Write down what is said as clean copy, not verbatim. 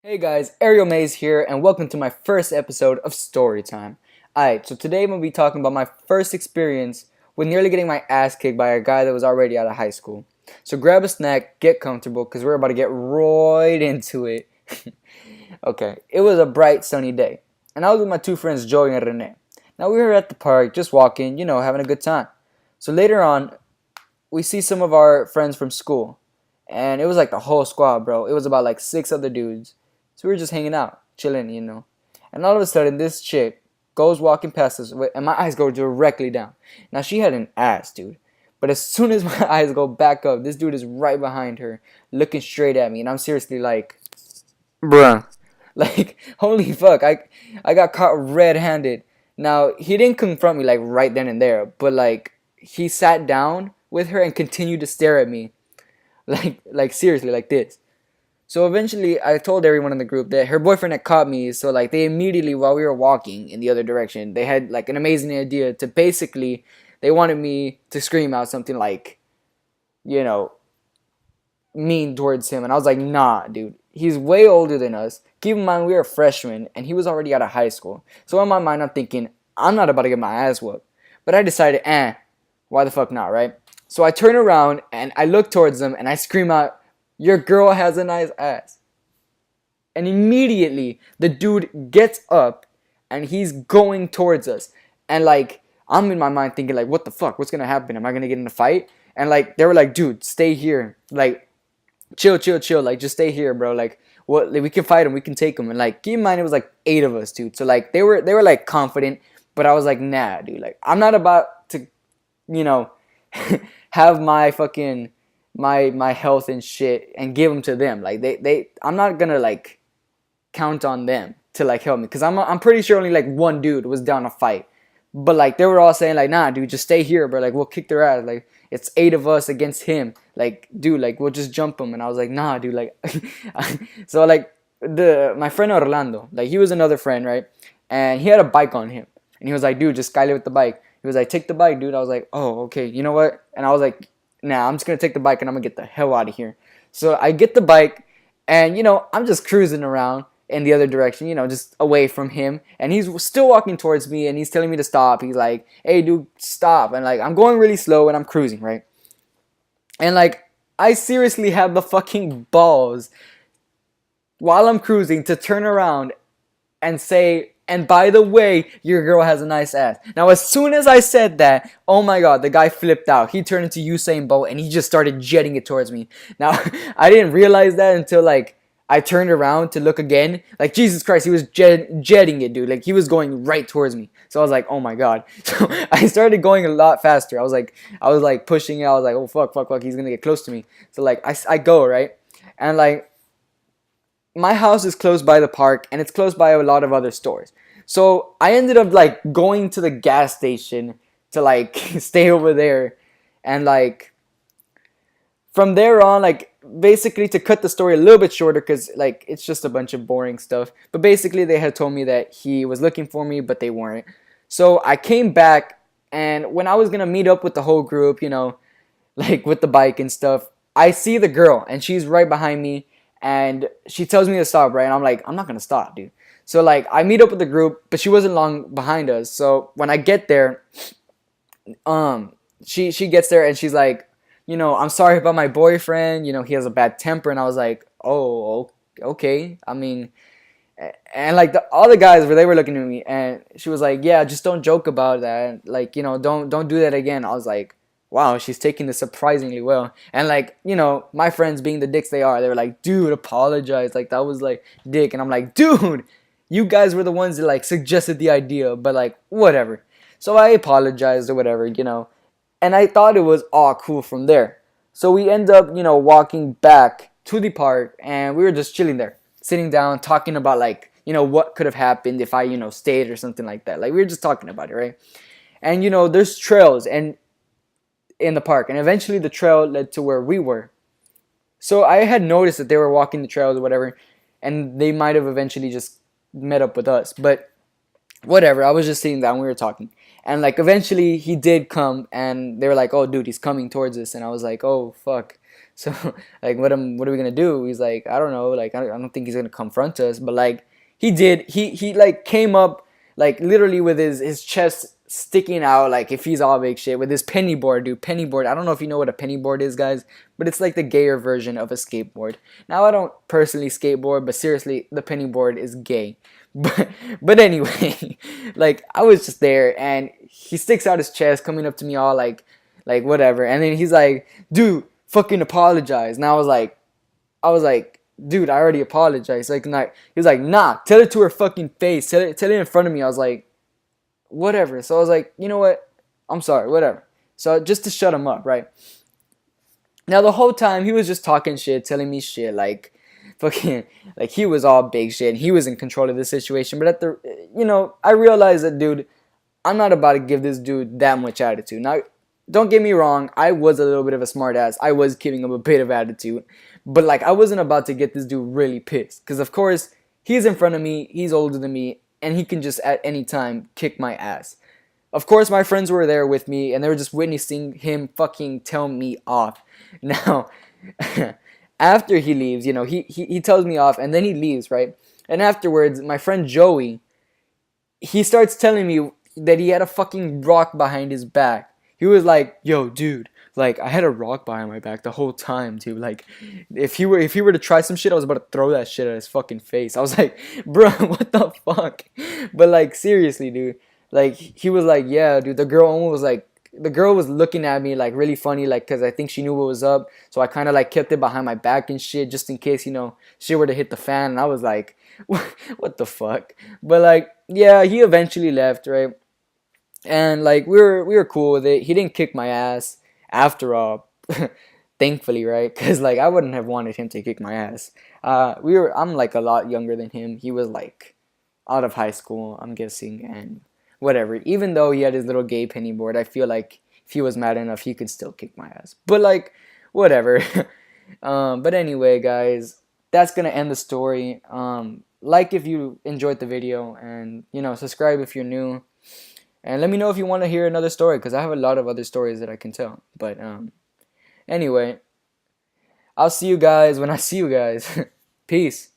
Hey guys, Ariel Mays here, and welcome to my first episode of Storytime. Alright, so today I'm going to be talking about my first experience with nearly getting my ass kicked by a guy that was already out of high school. So grab a snack, get comfortable, because we're about to get right into it. Okay, it was a bright sunny day, and I was with my two friends Joey and Rene. Now we were at the park, just walking, having a good time. So later on, we see some of our friends from school, and it was like the whole squad, bro. It was about like six other dudes. So we were just hanging out, chilling. And all of a sudden, this chick goes walking past us, and my eyes go directly down. Now, she had an ass, dude. But as soon as my eyes go back up, this dude is right behind her, looking straight at me. And I'm seriously like, bruh. Like, holy fuck, I got caught red-handed. Now, he didn't confront me, like, right then and there. But, like, he sat down with her and continued to stare at me. Like seriously, like this. So eventually, I told everyone in the group that her boyfriend had caught me. So like they immediately, while we were walking in the other direction, they had like an amazing idea to basically, they wanted me to scream out something like, you know, mean towards him. And I was like, nah, dude. He's way older than us. Keep in mind, we were freshmen, and he was already out of high school. So in my mind, I'm thinking, I'm not about to get my ass whooped. But I decided, why the fuck not, right? So I turn around and I look towards them and I scream out, your girl has a nice ass. And immediately the dude gets up and he's going towards us. And like, I'm in my mind thinking like, what the fuck? What's gonna happen? Am I gonna get in a fight? And like, they were like, dude, stay here. Like, chill. Like, just stay here, bro. Like, what? Like, we can fight him. We can take him. And like, keep in mind, it was like 8 of us, dude. So like, they were like confident, but I was like, nah, dude. Like, I'm not about to, you know, have my fucking my health and shit and give them to them. Like I'm not gonna like count on them to like help me, because I'm pretty sure only like one dude was down to fight. But like they were all saying like, nah, dude, just stay here, bro. Like, we'll kick their ass. Like, it's 8 of us against him. Like, dude, like, we'll just jump him. And I was like, nah, dude, like so like my friend Orlando, like, he was another friend, right? And he had a bike on him. And he was like, dude, just skylight with the bike. He was like, take the bike, dude. I was like, oh, okay, you know what? And I was like, nah, I'm just gonna take the bike and I'm gonna get the hell out of here. So I get the bike, and I'm just cruising around in the other direction, just away from him. And he's still walking towards me, and he's telling me to stop. He's like, hey, dude, stop. And like, I'm going really slow and I'm cruising, right? And like, I seriously have the fucking balls while I'm cruising to turn around and say, and by the way, your girl has a nice ass. Now, as soon as I said that, oh my god, the guy flipped out. He turned into Usain Bolt and he just started jetting it towards me. Now, I didn't realize that until like I turned around to look again. Like, Jesus Christ, he was jetting it, dude. Like, he was going right towards me. So I was like, oh my god. So I started going a lot faster. I was like pushing it. I was like, oh fuck, he's gonna get close to me. So like I go, right? And like, my house is close by the park, and it's close by a lot of other stores. So I ended up like going to the gas station to like stay over there. And like, from there on, like, basically, to cut the story a little bit shorter, because like it's just a bunch of boring stuff, but basically they had told me that he was looking for me, but they weren't. So I came back, and when I was gonna meet up with the whole group, like with the bike and stuff, I see the girl, and she's right behind me, and she tells me to stop, right? And I'm like, I'm not gonna stop, dude. So like, I meet up with the group, but she wasn't long behind us. So when I get there, she gets there and she's like, I'm sorry about my boyfriend. He has a bad temper. And I was like, oh, okay. I mean, and like all the guys they were looking at me, and she was like, yeah, just don't joke about that. Like, don't do that again. I was like, wow, she's taking this surprisingly well. And like, my friends, being the dicks they are, they were like, dude, apologize. Like, that was like dick. And I'm like, dude, you guys were the ones that like suggested the idea, but like, whatever. So I apologized or whatever. And I thought it was all cool from there. So we end up, walking back to the park, and we were just chilling there, sitting down, talking about like, what could have happened if I, stayed or something like that. Like, we were just talking about it, right? And there's trails and in the park, and eventually the trail led to where we were. So I had noticed that they were walking the trails or whatever, and they might have eventually just met up with us, but whatever. I was just sitting down, we were talking, and like eventually he did come, and they were like, oh dude, he's coming towards us. And I was like, oh fuck. So like, what are we gonna do? He's like, I don't know. Like, I don't think he's gonna confront us, but like he did. He like came up like literally with his chest sticking out, like if he's all big shit, with his penny board, dude. Penny board. I don't know if you know what a penny board is, guys, but it's like the gayer version of a skateboard. Now I don't personally skateboard, but seriously, the penny board is gay. But anyway, like I was just there, and he sticks out his chest, coming up to me all like whatever, and then he's like, dude, fucking apologize. And I was like, dude, I already apologized. Like, not. He was like, nah, tell it to her fucking face. Tell it in front of me. I was like, whatever. So I was like, you know what? I'm sorry, whatever. So just to shut him up, right? Now the whole time he was just talking shit, telling me shit, like fucking, like he was all big shit and he was in control of the situation. But I realized that, dude, I'm not about to give this dude that much attitude. Now, don't get me wrong, I was a little bit of a smart ass. I was giving him a bit of attitude. But like I wasn't about to get this dude really pissed. Because of course, he's in front of me, he's older than me, and he can just at any time kick my ass. Of course, my friends were there with me, and they were just witnessing him fucking tell me off. Now, after he leaves, he tells me off, and then he leaves, right? And afterwards, my friend Joey, he starts telling me that he had a fucking rock behind his back. He was like, "Yo, dude, like I had a rock behind my back the whole time, dude. Like, if he were to try some shit, I was about to throw that shit at his fucking face." I was like, "Bro, what the fuck?" But like seriously, dude. Like he was like, "Yeah, dude." The girl was looking at me like really funny, like because I think she knew what was up. So I kind of like kept it behind my back and shit, just in case shit were to hit the fan. And I was like, "What the fuck?" But like, yeah, he eventually left, right? And like we were cool with it. He didn't kick my ass after all, thankfully, right? Because like I wouldn't have wanted him to kick my ass. I'm like a lot younger than him. He was like out of high school, I'm guessing, and whatever. Even though he had his little gay penny board, I feel like if he was mad enough, he could still kick my ass. But like, whatever. But anyway, guys, that's gonna end the story. Like if you enjoyed the video, and subscribe if you're new. And let me know if you want to hear another story, because I have a lot of other stories that I can tell. But anyway, I'll see you guys when I see you guys. Peace.